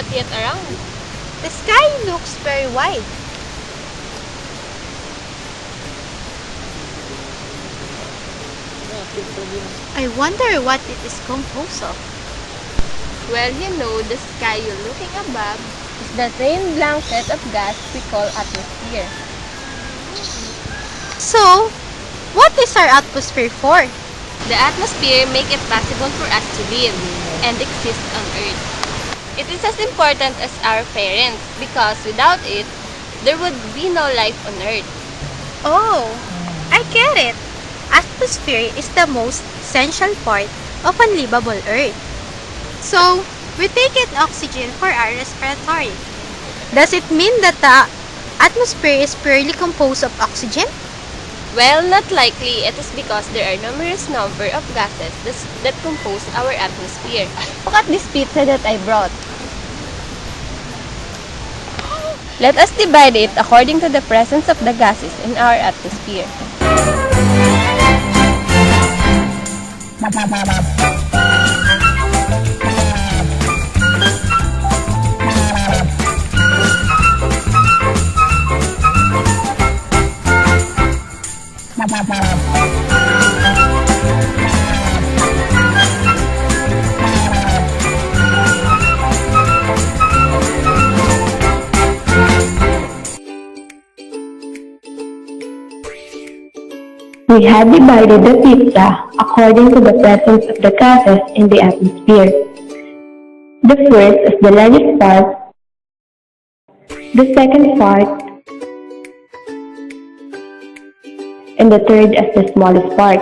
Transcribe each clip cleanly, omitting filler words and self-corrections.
not yet around. The sky looks very wide. I wonder what it is composed of. Well, the sky you're looking above is the thin blanket of gas we call atmosphere. So, what is our atmosphere for? The atmosphere makes it possible for us to live and exist on Earth. It is as important as our parents because without it, there would be no life on Earth. Oh, I get it. Atmosphere is the most essential part of a livable Earth. So, we take in oxygen for our respiratory. Does it mean that the atmosphere is purely composed of oxygen? Well, not likely. It is because there are numerous number of gases that compose our atmosphere. Look at this pizza that I brought. Let us divide it according to the presence of the gases in our atmosphere. We have divided the pizza according to the presence of the gases in the atmosphere. The first is the largest part, the second part, and the third as the smallest part.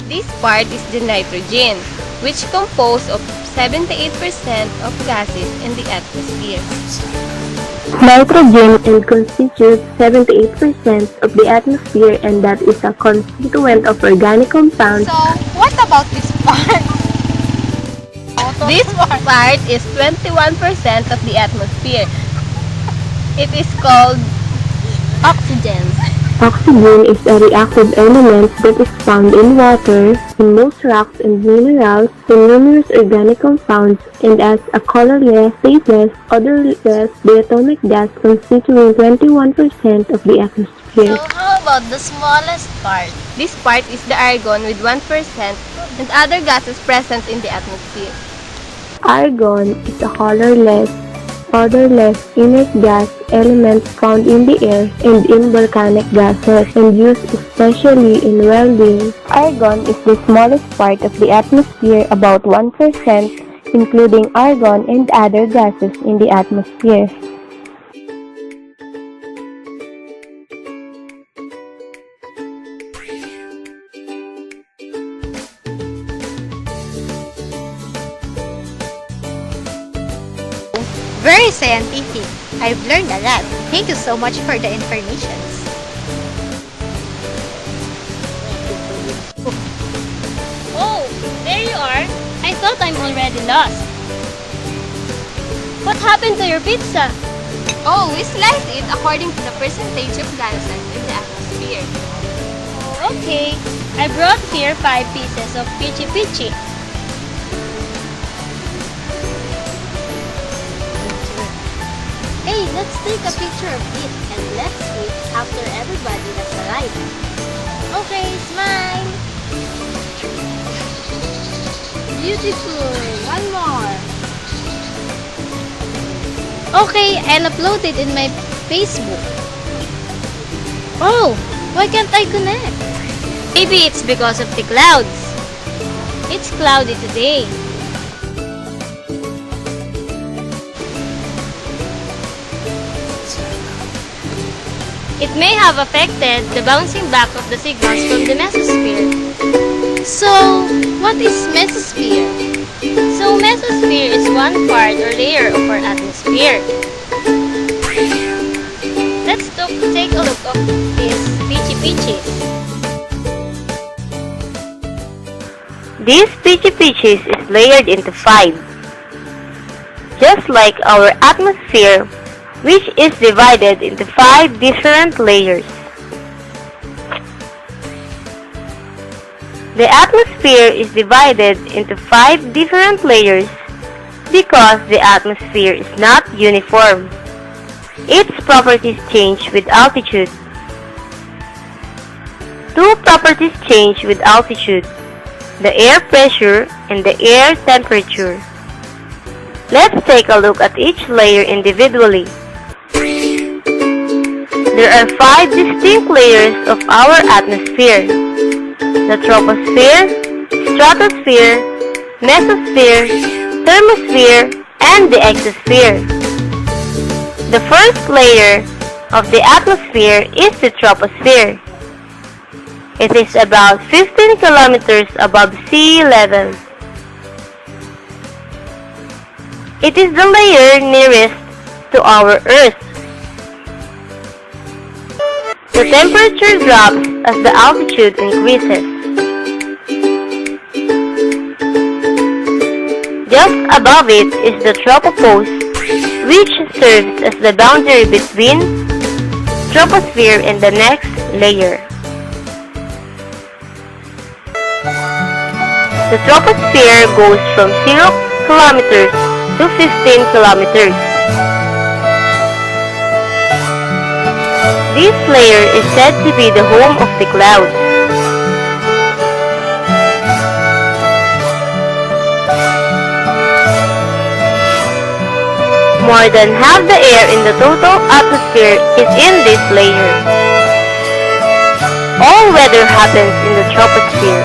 This part is the nitrogen, which composed of 78% of gases in the atmosphere. Nitrogen constitutes 78% of the atmosphere, and that is a constituent of organic compounds. So, what about this part? This part is 21% of the atmosphere. It is called oxygen. Oxygen is a reactive element that is found in water, in most rocks and minerals, in numerous organic compounds, and as a colorless, tasteless, odorless diatomic gas constituting 21% of the atmosphere. So, how about the smallest part? This part is the argon with 1% and other gases present in the atmosphere. Argon is a colorless, odorless inert gas element found in the air and in volcanic gases and used especially in welding. Argon is the smallest part of the atmosphere, about 1%, including argon and other gases in the atmosphere. Very scientific. I've learned a lot. Thank you so much for the information. Oh, there you are. I thought I'm already lost. What happened to your pizza? Oh, we slice it according to the percentage of gases in the atmosphere. Oh, okay. I brought here 5 pieces of peachy peachy. Hey, let's take a picture of it and let's eat after everybody has arrived. Okay, smile. Beautiful. One more. Okay, I'll upload it in my Facebook. Oh, why can't I connect? Maybe it's because of the clouds. It's cloudy today. It may have affected the bouncing back of the signals from the mesosphere. So, what is mesosphere? So, mesosphere is one part or layer of our atmosphere. Let's take a look at these peachy peaches. These peachy peaches is layered into 5, just like our atmosphere, which is divided into 5 different layers. The atmosphere is divided into 5 different layers because the atmosphere is not uniform. Its properties change with altitude. 2 properties change with altitude: the air pressure and the air temperature. Let's take a look at each layer individually. There are 5 distinct layers of our atmosphere: the troposphere, stratosphere, mesosphere, thermosphere, and the exosphere. The first layer of the atmosphere is the troposphere. It is about 15 kilometers above sea level. It is the layer nearest to our Earth. The temperature drops as the altitude increases. Just above it is the tropopause, which serves as the boundary between troposphere and the next layer. The troposphere goes from 0 kilometers to 15 kilometers. This layer is said to be the home of the clouds. More than half the air in the total atmosphere is in this layer. All weather happens in the troposphere.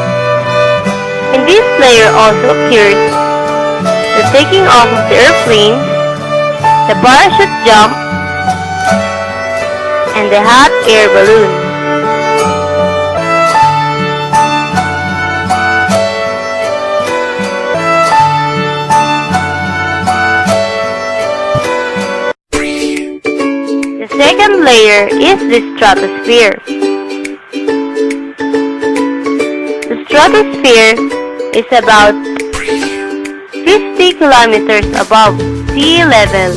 In this layer also occurs the taking off of the airplanes, the parachute jump, and the hot air balloon. The second layer is the stratosphere. The stratosphere is about 50 kilometers above sea level.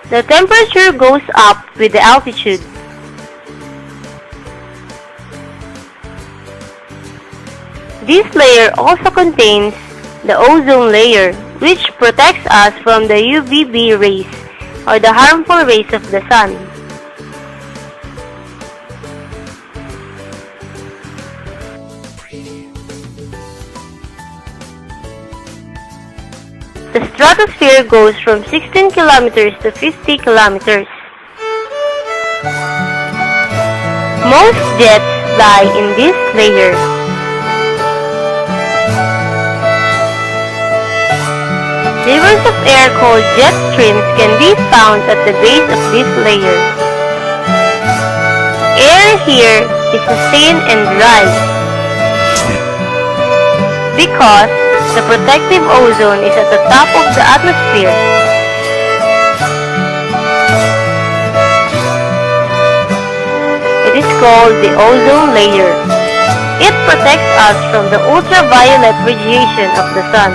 The temperature goes up with the altitude. This layer also contains the ozone layer, which protects us from the UVB rays, or the harmful rays of the sun. The stratosphere goes from 16 kilometers to 50 kilometers. Most jets fly in this layer. Rivers of air called jet streams can be found at the base of this layer. Air here is sustained and dry because the protective ozone is at the top of the atmosphere. It is called the ozone layer. It protects us from the ultraviolet radiation of the sun.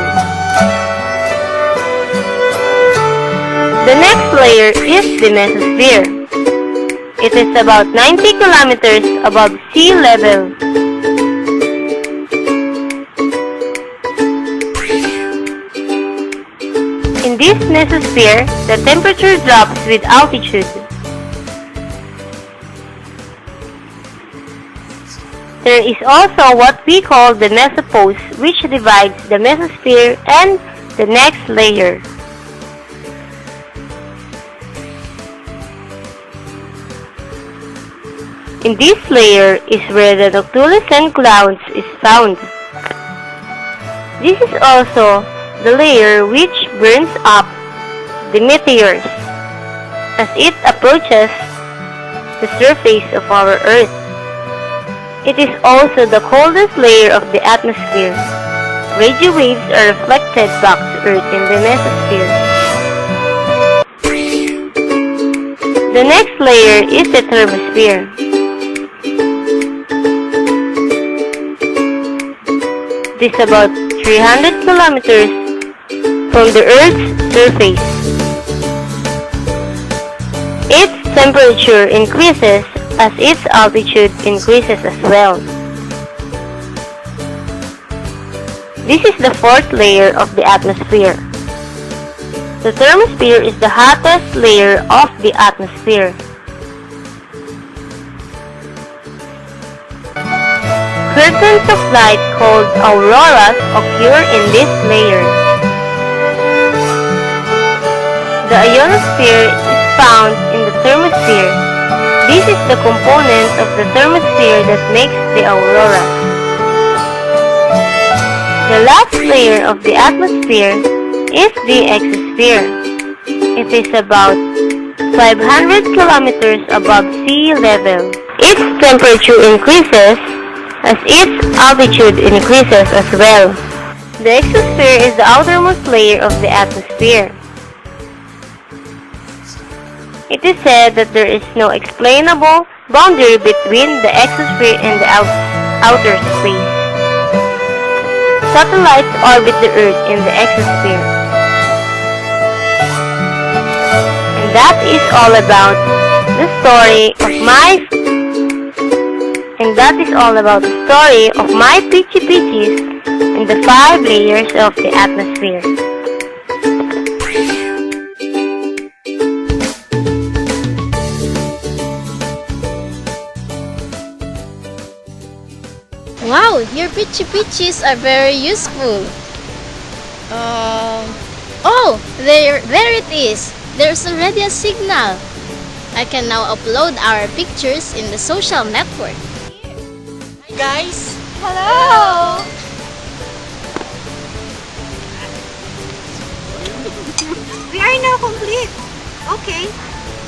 The next layer is the mesosphere. It is about 90 kilometers above sea level. In this mesosphere, the temperature drops with altitude. There is also what we call the mesopause, which divides the mesosphere and the next layer. In this layer is where the noctilucent clouds is found. This is also the layer which burns up the meteors as it approaches the surface of our Earth. It is also the coldest layer of the atmosphere. Radio waves are reflected back to Earth in the mesosphere. The next layer is the thermosphere. It is about 300 kilometers from the Earth's surface. Its temperature increases as its altitude increases as well. This is the fourth layer of the atmosphere. The thermosphere is the hottest layer of the atmosphere. Curtains of light called auroras occur in this layer. The ionosphere is found in the thermosphere. This is the component of the thermosphere that makes the aurora. The last layer of the atmosphere is the exosphere. It is about 500 kilometers above sea level. Its temperature increases as its altitude increases as well. The exosphere is the outermost layer of the atmosphere. It is said that there is no explainable boundary between the exosphere and the outer space. Satellites orbit the Earth in the exosphere. And that is all about the story of my Peachy Peaches in the 5 layers of the atmosphere. Wow, your Peachy Peaches are very useful. Oh, there it is. There's already a signal. I can now upload our pictures in the social network. Hi guys! Hello! We are now complete. Okay,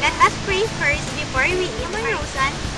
let us pray first before we eat. Rosan.